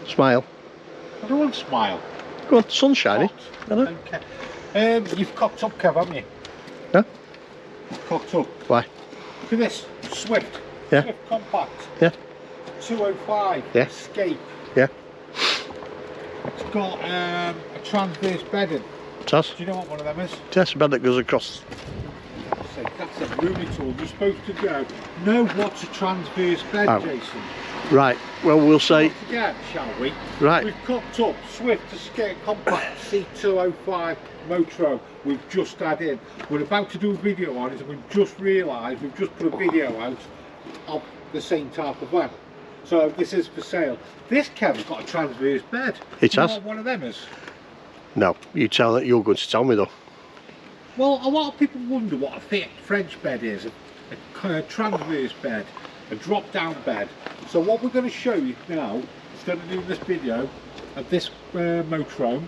Smile. I don't want to smile. Go on, sun's shining. Okay. You've cocked up, Kev, haven't you? Yeah. Cocked up. Why? Look at this. Swift. Yeah. Swift Compact. Yeah. 205. Yeah. Escape. Yeah. It's got a transverse bedding. It has. Do you know what one of them is? Yes, a bed that goes across. That's a roomy tool. You're supposed to go. No, what's a transverse bed, Jason? Right. Well, we'll say. Again, shall we? Right. We've cocked up Swift Escape Compact C205 Motorhome. We've just had in. We're about to do a video on it, and we've just realised we've just put a video out of the same type of van. So this is for sale. This Kev's got a transverse bed. It Do you has. know what one of them is? No, you're going to tell me though. Well, a lot of people wonder what a French bed is, a transverse bed, a drop-down bed. So what we're going to show you now, instead of doing this video, of this motorhome,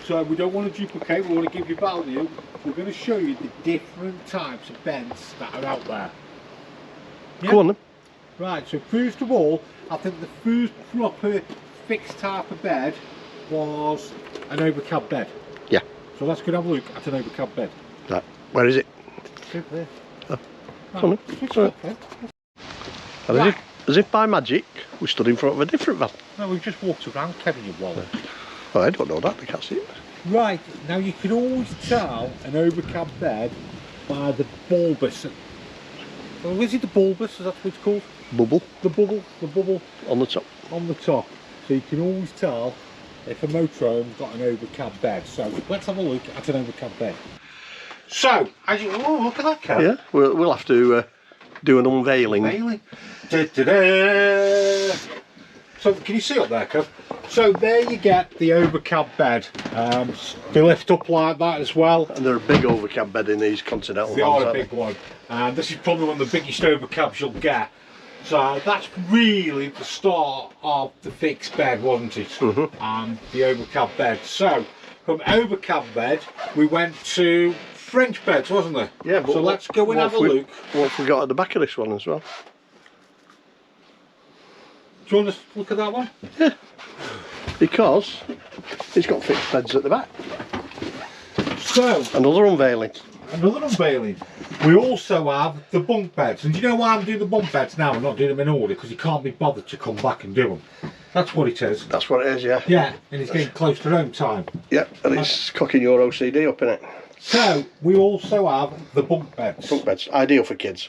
so we don't want to duplicate, we want to give you value, we're going to show you the different types of beds that are out there. Yeah? Go on then. Right, so first of all, I think the first proper fixed type of bed was an overcab bed. Yeah. So let's go and have a look at an overcab bed. Right, where is it? Over there. Oh. Come on. Right. As if by magic, we stood in front of a different van. No, we've just walked around, Kevin, you wallet. Oh, I don't know that, I can't see it. Right, now you can always tell an overcab bed by the bulbous. Well, is it the bulbous, is that what it's called? Bubble. The bubble On the top. on the top. So you can always tell if a motorhome's got an overcab bed. So let's have a look at an overcab bed. So, as you look at that, Kev. Yeah, we'll have to do an unveiling. Da, da, da. So can you see up there, Kev? So there you get the overcab bed. They lift up like that as well. And they're a big overcab bed in these Continental They vans, are a big one. And this is probably one of the biggest overcabs you'll get. So that's really the start of the fixed bed, wasn't it? And the overcab bed. So from overcab bed we went to French beds, wasn't there? Yeah, but so let's go and have a look. What have we got at the back of this one as well? Do you want to look at that one? Yeah, because it's got fixed beds at the back. So another unveiling. Another unveiling. We also have the bunk beds, and do you know why I'm doing the bunk beds now? I'm not doing them in order because you can't be bothered to come back and do them. That's what it is. That's what it is, yeah. Yeah, and it's getting close to home time. Yeah, and it's cocking your OCD up in it. So we also have the bunk beds. Bunk beds, ideal for kids.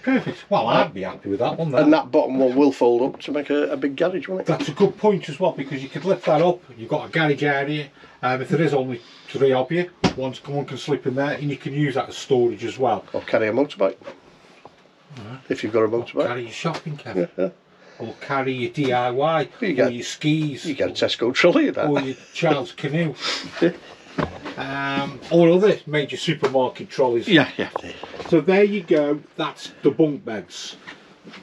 Perfect. Well, I'd be happy with that one then. And that bottom one will fold up to make a big garage, won't it? That's a good point as well, because you could lift that up. You've got a garage area. If there is only 3 of you, one can slip in there, and you can use that as storage as well. Or carry a motorbike. If you've got a motorbike. Carry your shopping, Kevin. Yeah. Or carry your DIY, or your skis. You get a Tesco trolley of that. Or your child's canoe. Yeah. Or other major supermarket trolleys. Yeah. So there you go, that's the bunk beds.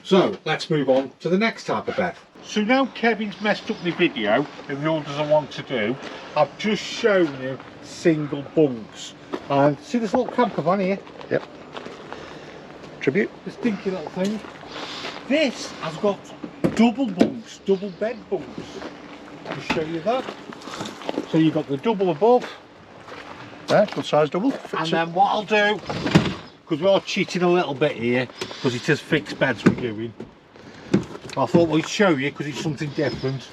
So let's move on to the next type of bed. So now Kevin's messed up the video in the orders I want to do, I've just shown you single bunks. And see this little camper van here? Yep. Tribute. This dinky little thing. This has got double bunks, double bed bunks. I'll show you that. So you've got the double above. Yeah, good size double. And then what I'll do, because we are cheating a little bit here, because it is fixed beds we're doing, I thought we'd show you, because it's something different,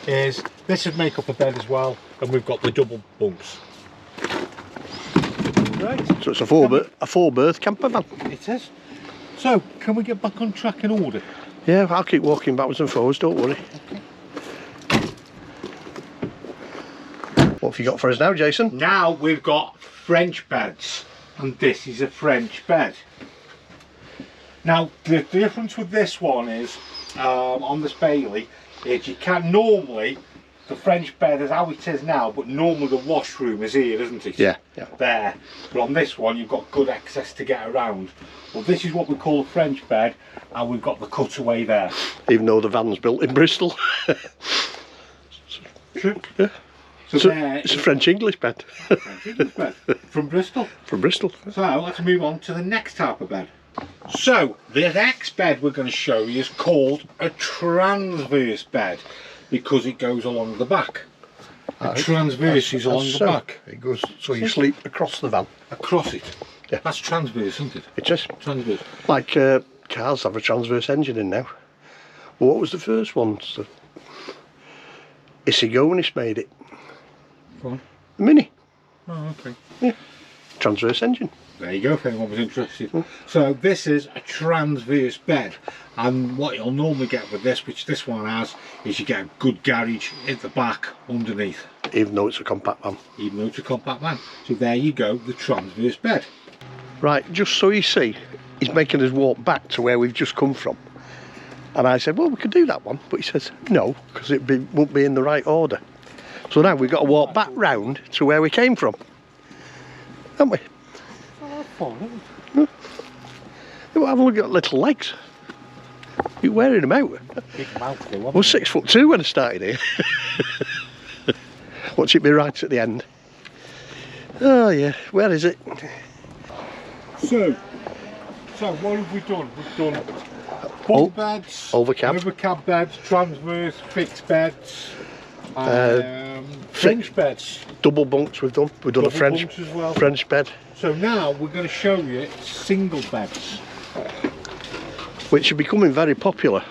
is this would make up a bed as well, and we've got the double bunks. Right. So it's a four berth camper van. It is. So, can we get back on track and order? Yeah, I'll keep walking backwards and forwards, don't worry. Okay. What have you got for us now, Jason? Now we've got French beds, and this is a French bed. Now the difference with this one is, on this Bailey, is you can normally, the French bed is how it is now, but normally the washroom is here, isn't it? Yeah. There. But on this one you've got good access to get around. Well, this is what we call a French bed, and we've got the cutaway there. Even though the van's built in Bristol. True. Yeah. So it's a French-English bed. French-English bed from Bristol. From Bristol. So let's move on to the next type of bed. So the next bed we're going to show you is called a transverse bed. because it goes along the back. The transverse is along the back. It goes, so you sleep across the van. Across it. Yeah. That's transverse, isn't it? It is. Transverse. Like cars have a transverse engine in now. Well, what was the first one? So, Isigonis made it. Go on. The Mini. Oh, okay. Yeah. Transverse engine. There you go, if anyone was interested. So this is a transverse bed, and what you'll normally get with this, which this one has, is you get a good garage at the back underneath. Even though it's a compact van. Even though it's a compact van. So there you go, the transverse bed. Right, just so you see, he's making us walk back to where we've just come from. And I said, well, we could do that one. But he says, no, because it won't be in the right order. So now we've got to walk back round to where we came from. Haven't we? Have a look at little legs. You're wearing them out. I was 6'2" when I started here. Watch it be right at the end. Oh yeah, where is it? So what have we done? We've done bunk beds, overcab beds, transverse, fixed beds, French beds. Double bunks we've done. We've done a French as well. French bed. So now we're going to show you single beds, which are becoming very popular.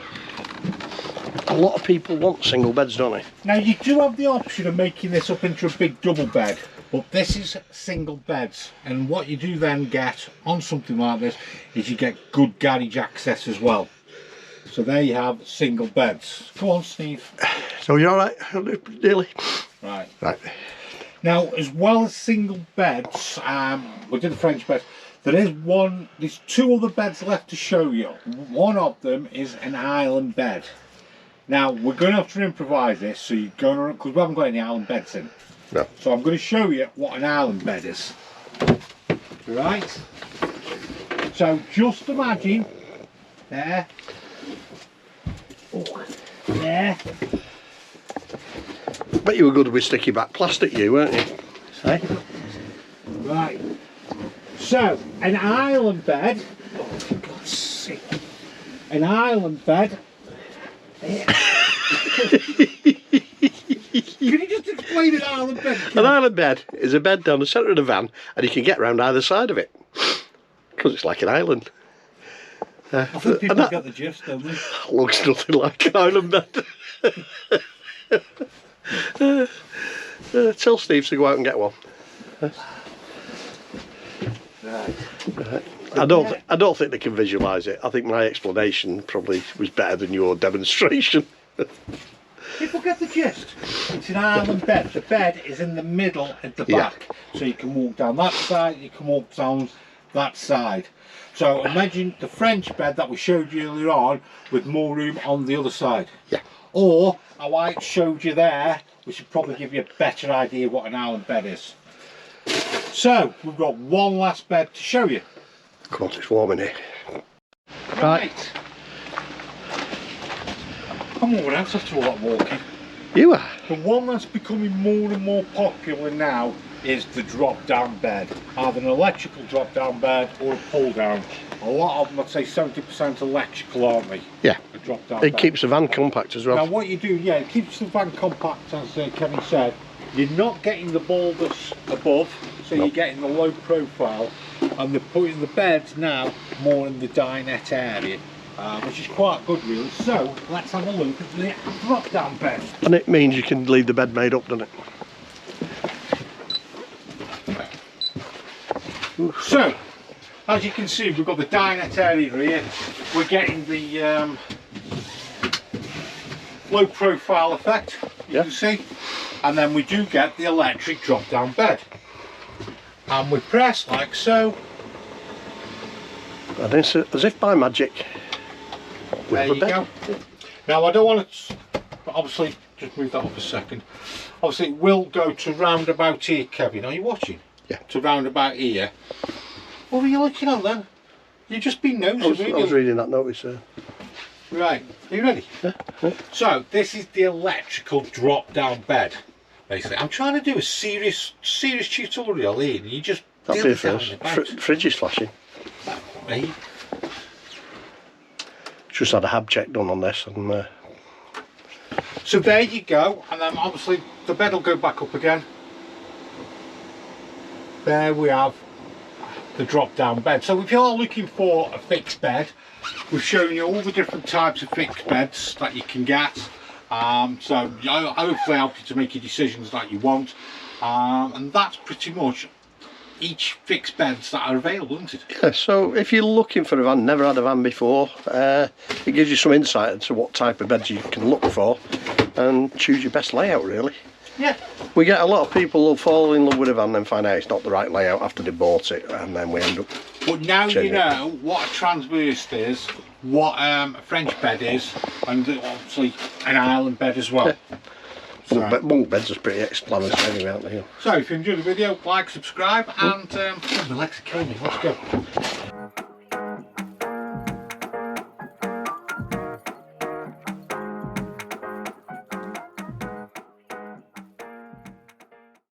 A lot of people want single beds, don't they? Now you do have the option of making this up into a big double bed, but this is single beds, and what you do then get on something like this is you get good garage access as well. So there you have single beds. Go on, Steve. So you're all right, nearly? Right. Right. Now, as well as single beds, we did the French beds. There's two other beds left to show you. One of them is an island bed. Now, we're going to have to improvise this, so you're going to, because we haven't got any island beds in. No. So I'm going to show you what an island bed is. Right? So just imagine there. Oh, there. Bet you were good with sticky back plastic, you weren't you? Say. Right. So an island bed. Oh, for God's sake. An island bed. Can you just explain an island bed? An island bed is a bed down the centre of the van, and you can get round either side of it because it's like an island. I think people get the gist, don't they? Looks nothing like an island bed. Tell Steve to go out and get one. Right. I don't think they can visualise it. I think my explanation probably was better than your demonstration. People get the gist. It's an island bed. The bed is in the middle at the back, so you can walk down that side, you can walk down that side. So imagine the French bed that we showed you earlier on with more room on the other side. Yeah. Or how I showed you there, which would probably give you a better idea what an island bed is. So we've got one last bed to show you. Of course, it's warm in here. Right. I'm worn out after all that walking. You are? The one that's becoming more and more popular now is the drop-down bed. Either an electrical drop-down bed or a pull-down. A lot of them, I'd say 70% electrical, aren't they? Yeah. A drop-down It bed. keeps the van compact as well. Now what you do, yeah, it keeps the van compact, as Kevin said. You're not getting the boulders above, so you're getting the low profile, and they're putting the beds now more in the dinette area, which is quite good really. So let's have a look at the drop-down bed. And it means you can leave the bed made up, doesn't it? So, as you can see, we've got the dinette area here. We're getting the low profile effect, you can see. And then we do get the electric drop down bed. And we press like so. And it's as if by magic. There you go. Now I don't want to, obviously, just move that up a second. Obviously it will go to round about here, Kevin. Are you watching? Yeah. To round about here. What were you looking at then? You've just been nosing. I was reading that notice there. Right, are you ready? Yeah. So this is the electrical drop down bed. Basically, I'm trying to do a serious tutorial here, and you just That'll be first. Fridge is flashing. Right. Just had a hab check done on this, and So there you go, and then obviously the bed will go back up again. There we have the drop down bed. So if you're looking for a fixed bed, we've shown you all the different types of fixed beds that you can get. So hopefully help you to make your decisions that you want. And that's pretty much each fixed beds that are available, isn't it? Yeah, so if you're looking for a van, never had a van before, it gives you some insight into what type of beds you can look for and choose your best layout, really. Yeah. We get a lot of people who fall in love with a van and find out it's not the right layout after they bought it, and then we end up... But now you know what a transverse is, what a French bed is, and obviously an island bed as well. Yeah. So, bunk beds are pretty explanatory anyway, aren't they? So if you enjoyed the video, like, subscribe, and the legs are killing me. Let's go.